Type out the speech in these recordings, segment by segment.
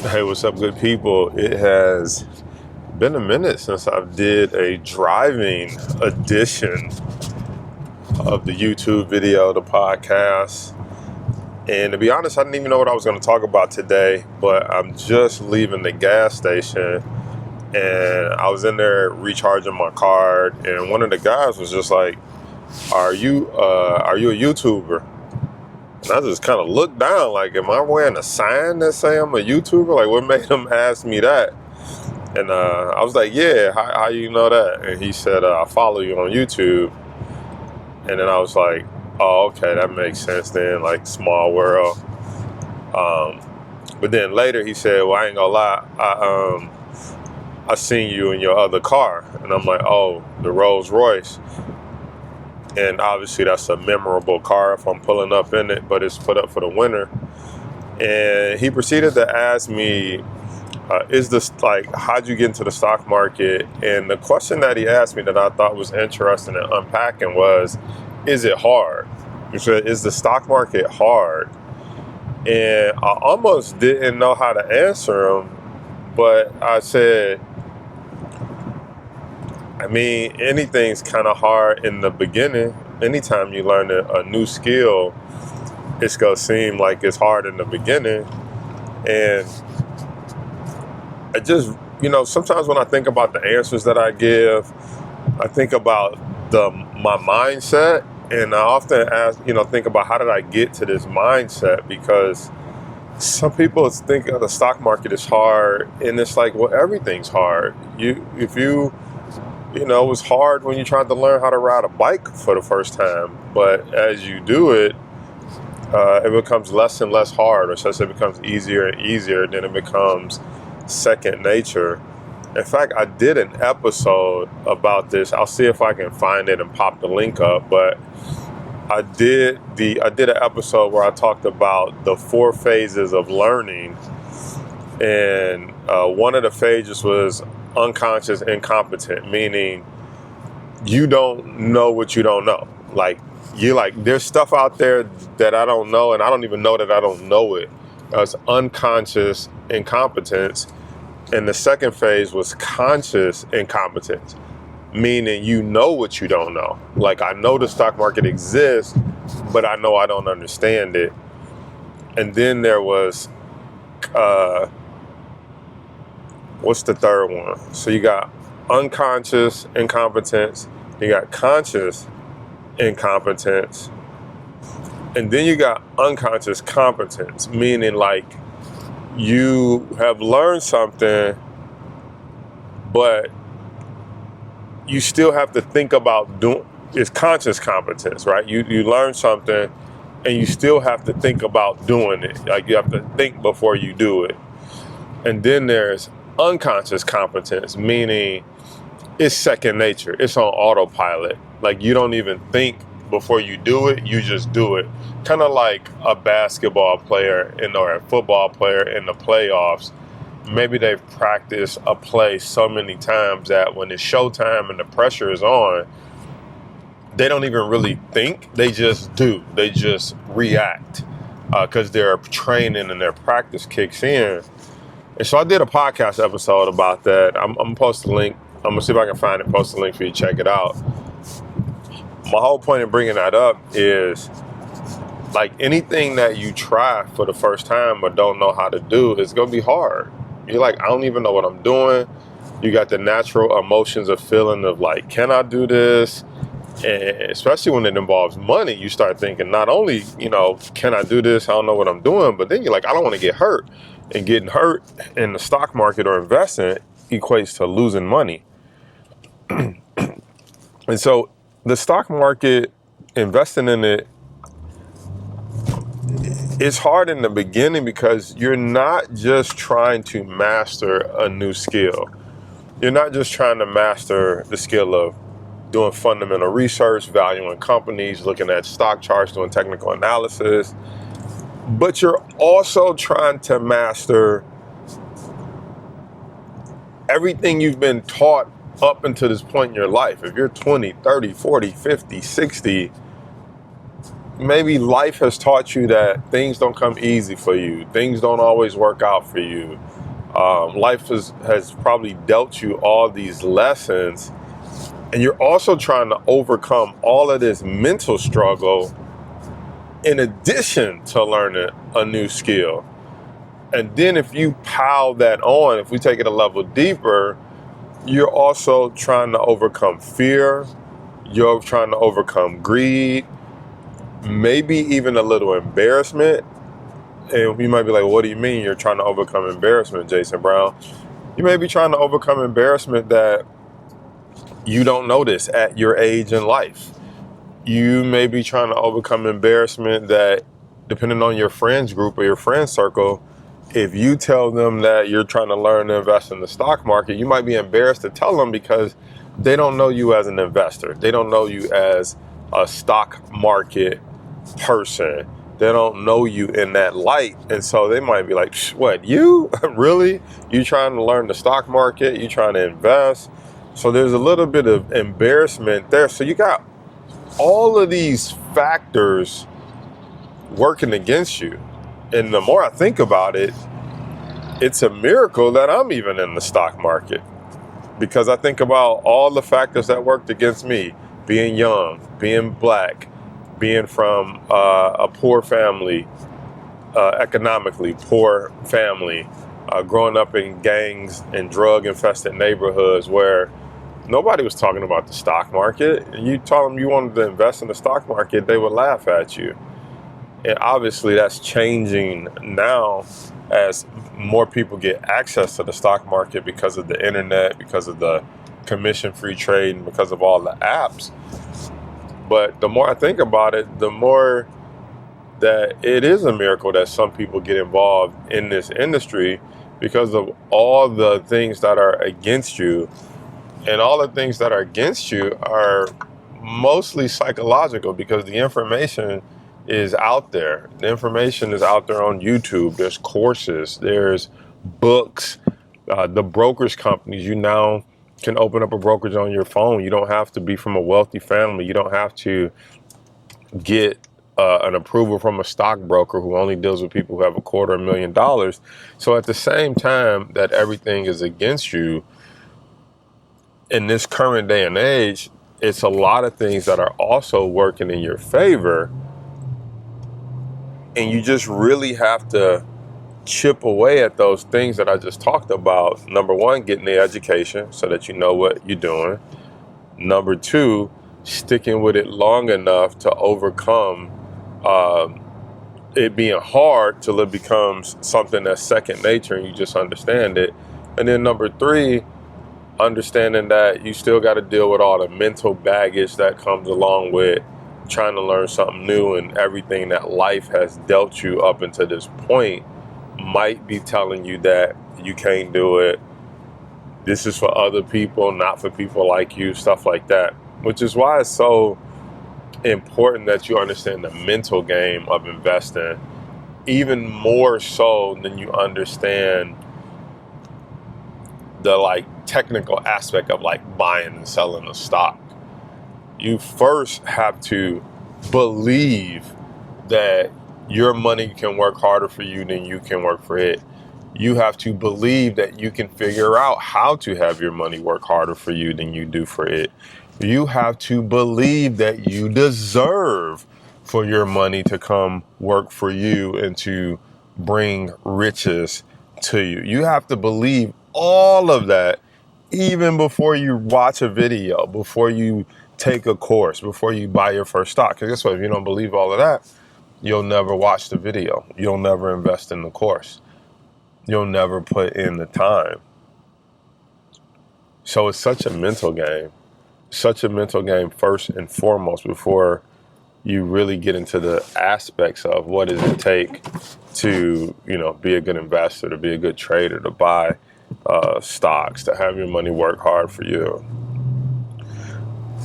Hey, what's up, good people? It has been a minute since I did a driving edition of the YouTube video, the podcast. And to be honest, I didn't even know what I was going to talk about today, but I'm just leaving the gas station and I was in there recharging my card, and one of the guys was just like, are you a YouTuber? And I just kind of looked down like, am I wearing a sign that say I'm a YouTuber? Like, what made him ask me that? And I was like, yeah, how you know that? And he said, I follow you on YouTube. And then I was like, oh, okay, that makes sense then, like small world. But then later he said, well, I ain't gonna lie, I seen you in your other car. And I'm like, oh, the Rolls Royce. And obviously that's a memorable car if I'm pulling up in it, but it's put up for the winter. And he proceeded to ask me, is this like, how'd you get into the stock market? And the question that he asked me that I thought was interesting in unpacking was, is it hard? He said, is the stock market hard? And I almost didn't know how to answer him, but I said, I mean, anything's kind of hard in the beginning. Anytime you learn a new skill, it's going to seem like it's hard in the beginning. And I just, sometimes when I think about the answers that I give, I think about my mindset. And I often ask, think about how did I get to this mindset? Because some people think the stock market is hard, and it's like, well, everything's hard. It was hard when you tried to learn how to ride a bike for the first time. But as you do it, it becomes less and less hard, or such it becomes easier and easier. Then it becomes second nature. In fact, I did an episode about this. I'll see if I can find it and pop the link up. But I did an episode where I talked about the 4 phases of learning, and one of the phases was unconscious incompetent, meaning you don't know what you don't know. Like, there's stuff out there that I don't know, and I don't even know that I don't know it. It's unconscious incompetence. And the second phase was conscious incompetence, meaning you know what you don't know. Like, I know the stock market exists, but I know I don't understand it. And then there was, what's the third one? So you got unconscious incompetence, you got conscious incompetence, and then you got unconscious competence, meaning like you have learned something, but you still have to think about doing. It's conscious competence, right? You learn something and you still have to think about doing it. Like, you have to think before you do it. And then there's unconscious competence, meaning it's second nature. It's on autopilot. Like, you don't even think before you do it, you just do it. Kind of like a basketball player or a football player in the playoffs. Maybe they've practiced a play so many times that when it's showtime and the pressure is on, they don't even really think. They just do. They just react because their training and their practice kicks in. And so I did a podcast episode about that. I'm going to post the link. I'm going to see if I can find it, post the link for you to check it out. My whole point in bringing that up is, like, anything that you try for the first time or don't know how to do, it's going to be hard. You're like, I don't even know what I'm doing. You got the natural emotions of feeling of like, can I do this? And especially when it involves money, you start thinking not only, can I do this? I don't know what I'm doing. But then you're like, I don't want to get hurt. And getting hurt in the stock market or investing equates to losing money. And so the stock market, investing in it, it's hard in the beginning because you're not just trying to master a new skill. You're not just trying to master the skill of doing fundamental research, valuing companies, looking at stock charts, doing technical analysis, but you're also trying to master everything you've been taught up until this point in your life. If you're 20, 30, 40, 50, 60, maybe life has taught you that things don't come easy for you. Things don't always work out for you. Life has probably dealt you all these lessons, and you're also trying to overcome all of this mental struggle in addition to learning a new skill. And then if you pile that on, if we take it a level deeper, you're also trying to overcome fear. You're trying to overcome greed, maybe even a little embarrassment. And you might be like, what do you mean you're trying to overcome embarrassment, Jason Brown? You may be trying to overcome embarrassment that you don't notice at your age in life. You may be trying to overcome embarrassment that, depending on your friends group or your friend circle, if you tell them that you're trying to learn to invest in the stock market, you might be embarrassed to tell them because they don't know you as an investor. They don't know you as a stock market person. They don't know you in that light. And so they might be like, what, you? Really? You trying to learn the stock market? You trying to invest? So there's a little bit of embarrassment there. So you got all of these factors working against you. And the more I think about it, it's a miracle that I'm even in the stock market, because I think about all the factors that worked against me: being young, being black, being from a poor family, economically poor family, growing up in gangs and drug-infested neighborhoods where nobody was talking about the stock market. You told them you wanted to invest in the stock market, they would laugh at you. And obviously that's changing now as more people get access to the stock market because of the internet, because of the commission-free trade, and because of all the apps. But the more I think about it, the more that it is a miracle that some people get involved in this industry because of all the things that are against you. And all the things that are against you are mostly psychological, because the information is out there. The information is out there on YouTube. There's courses, there's books, the brokerage companies. You now can open up a brokerage on your phone. You don't have to be from a wealthy family. You don't have to get an approval from a stockbroker who only deals with people who have $250,000. So at the same time that everything is against you, in this current day and age, it's a lot of things that are also working in your favor. And you just really have to chip away at those things that I just talked about. Number one, getting the education so that you know what you're doing. Number two, sticking with it long enough to overcome it being hard till it becomes something that's second nature and you just understand it. And then number three, understanding that you still got to deal with all the mental baggage that comes along with trying to learn something new, and everything that life has dealt you up until this point might be telling you that you can't do it. This is for other people, not for people like you, stuff like that. Which is why it's so important that you understand the mental game of investing, even more so than you understand the technical aspect of buying and selling a stock. You first have to believe that your money can work harder for you than you can work for it. You have to believe that you can figure out how to have your money work harder for you than you do for it. You have to believe that you deserve for your money to come work for you and to bring riches to you. You have to believe all of that even before you watch a video, before you take a course, before you buy your first stock. Because guess what? If you don't believe all of that, you'll never watch the video. You'll never invest in the course. You'll never put in the time. So it's such a mental game. Such a mental game first and foremost before you really get into the aspects of what does it take to, be a good investor, to be a good trader, to buy stocks, to have your money work hard for you.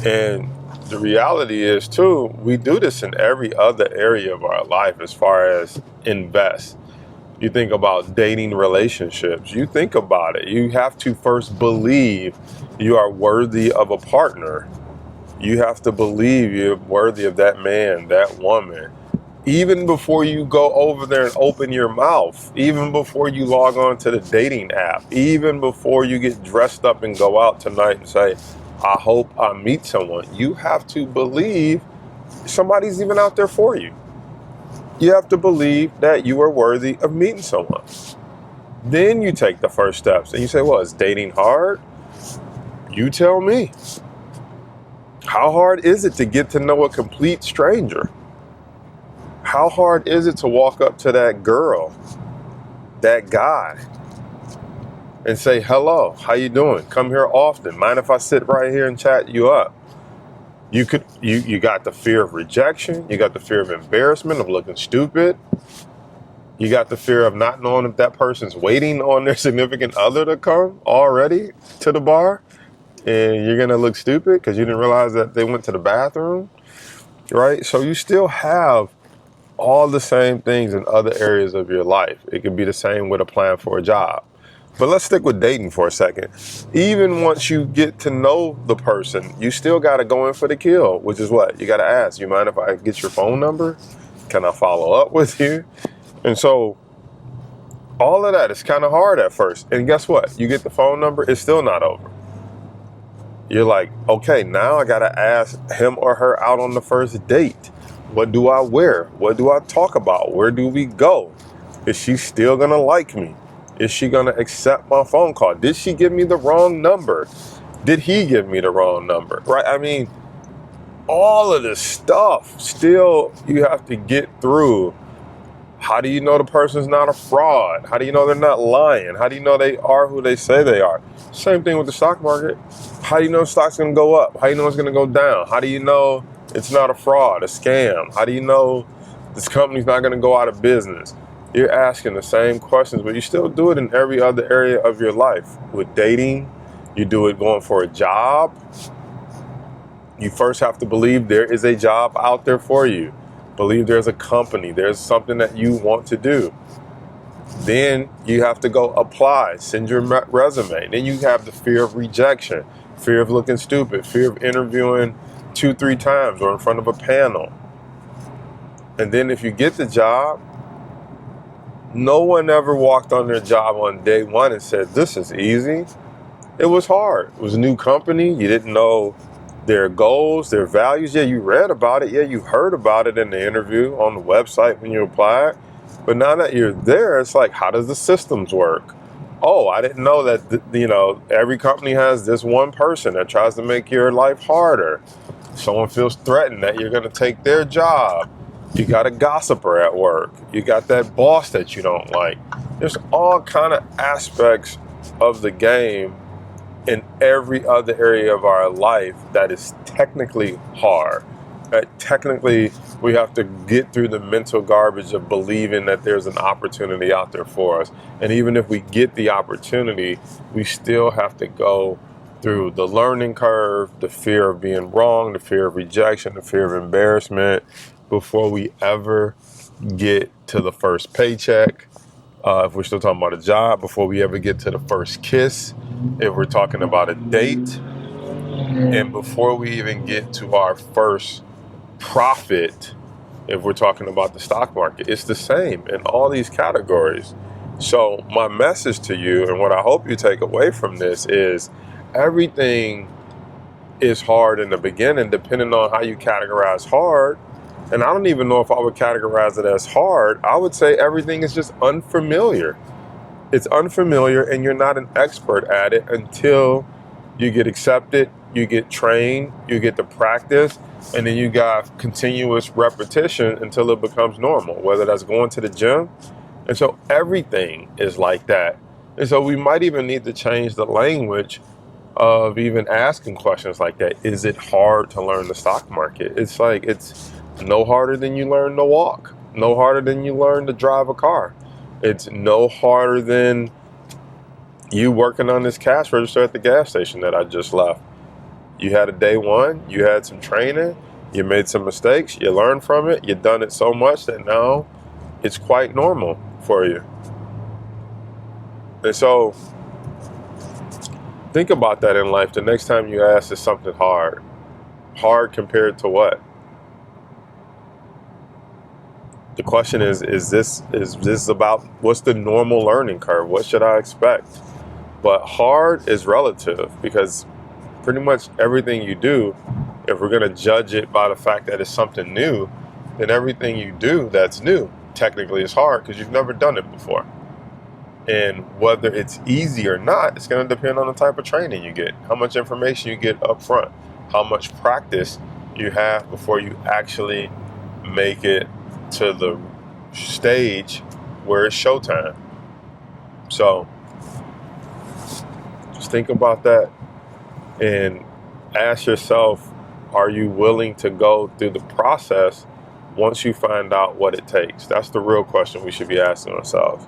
And the reality is too, we do this in every other area of our life as far as invest. You think about dating relationships. You think about it. You have to first believe you are worthy of a partner. You have to believe you're worthy of that man, that woman. Even before you go over there and open your mouth, even before you log on to the dating app, even before you get dressed up and go out tonight and say, I hope I meet someone, you have to believe somebody's even out there for you. You have to believe that you are worthy of meeting someone. Then you take the first steps and you say, well, is dating hard? You tell me. How hard is it to get to know a complete stranger? How hard is it to walk up to that girl, that guy, and say, hello, how you doing? Come here often. Mind if I sit right here and chat you up? You got the fear of rejection. You got the fear of embarrassment, of looking stupid. You got the fear of not knowing if that person's waiting on their significant other to come already to the bar, and you're going to look stupid because you didn't realize that they went to the bathroom, right? So you still have all the same things in other areas of your life. It could be the same with a plan for a job. But let's stick with dating for a second. Even once you get to know the person, you still got to go in for the kill, which is what? You got to ask, you mind if I get your phone number? Can I follow up with you? And so all of that is kind of hard at first. And guess what? You get the phone number, it's still not over. You're like, okay, now I got to ask him or her out on the first date. What do I wear? What do I talk about? Where do we go? Is she still going to like me? Is she going to accept my phone call? Did she give me the wrong number? Did he give me the wrong number? Right? I mean, all of this stuff still you have to get through. How do you know the person's not a fraud? How do you know they're not lying? How do you know they are who they say they are? Same thing with the stock market. How do you know the stock's going to go up? How do you know it's going to go down? How do you know it's not a fraud, a scam? How do you know this company's not going to go out of business? You're asking the same questions, but you still do it in every other area of your life. With dating, you do it going for a job. You first have to believe there is a job out there for you. Believe there's a company, there's something that you want to do. Then you have to go apply, send your resume. Then you have the fear of rejection, fear of looking stupid, fear of interviewing 2-3 times or in front of a panel. And then if you get the job, no one ever walked on their job on day one and said, this is easy. It was hard. It was a new company. You didn't know their goals, their values. Yeah, you read about it. Yeah, you heard about it in the interview on the website when you applied. But now that you're there, it's like, how does the systems work? Oh, I didn't know that, every company has this one person that tries to make your life harder. Someone feels threatened that you're going to take their job. You got a gossiper at work. You got that boss that you don't like. There's all kind of aspects of the game in every other area of our life that is technically hard. Technically, we have to get through the mental garbage of believing that there's an opportunity out there for us. And even if we get the opportunity, we still have to go through the learning curve, the fear of being wrong, the fear of rejection, the fear of embarrassment, before we ever get to the first paycheck. If we're still talking about a job, before we ever get to the first kiss, if we're talking about a date, and before we even get to our first profit, if we're talking about the stock market. It's the same in all these categories. So my message to you, and what I hope you take away from this, is everything is hard in the beginning, depending on how you categorize hard. And I don't even know if I would categorize it as hard. I would say everything is just unfamiliar. It's unfamiliar, and you're not an expert at it until you get accepted, you get trained, you get to practice, and then you got continuous repetition until it becomes normal, whether that's going to the gym. And so everything is like that. And so we might even need to change the language of even asking questions like that. Is it hard to learn the stock market? It's like, it's no harder than you learn to walk, no harder than you learn to drive a car. It's no harder than you working on this cash register at the gas station that I just left. You had a day one, you had some training, you made some mistakes, you learned from it, you've done it so much that now it's quite normal for you. And so think about that in life. The next time you ask, is something hard Hard compared to what? The question is this about what's the normal learning curve? What should I expect? But hard is relative, because pretty much everything you do, if we're going to judge it by the fact that it's something new, then everything you do that's new technically is hard because you've never done it before. And whether it's easy or not, it's going to depend on the type of training you get, how much information you get up front, how much practice you have before you actually make it to the stage where it's showtime. So just think about that and ask yourself, are you willing to go through the process once you find out what it takes? That's the real question we should be asking ourselves.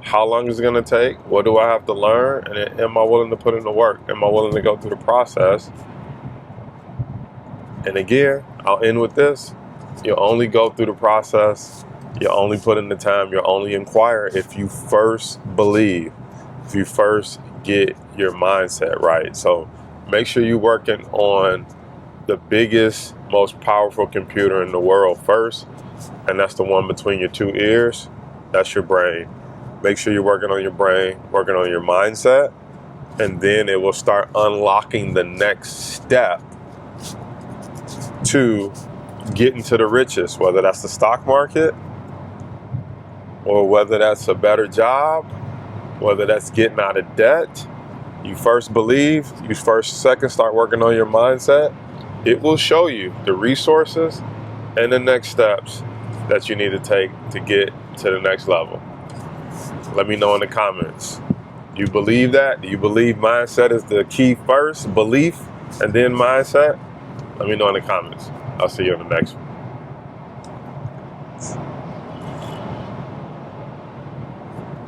How long is it going to take? What do I have to learn? And am I willing to put in the work? Am I willing to go through the process? And again, I'll end with this. You'll only go through the process. You'll only put in the time. You'll only inquire if you first believe, if you first get your mindset right. So make sure you're working on the biggest, most powerful computer in the world first. And that's the one between your two ears. That's your brain. Make sure you're working on your brain, working on your mindset, and then it will start unlocking the next step to getting to the riches, whether that's the stock market or whether that's a better job, whether that's getting out of debt. You first believe, you second start working on your mindset. It will show you the resources and the next steps that you need to take to get to the next level. Let me know in the comments. Do you believe that? Do you believe mindset is the key first? Belief and then mindset? Let me know in the comments. I'll see you in the next one.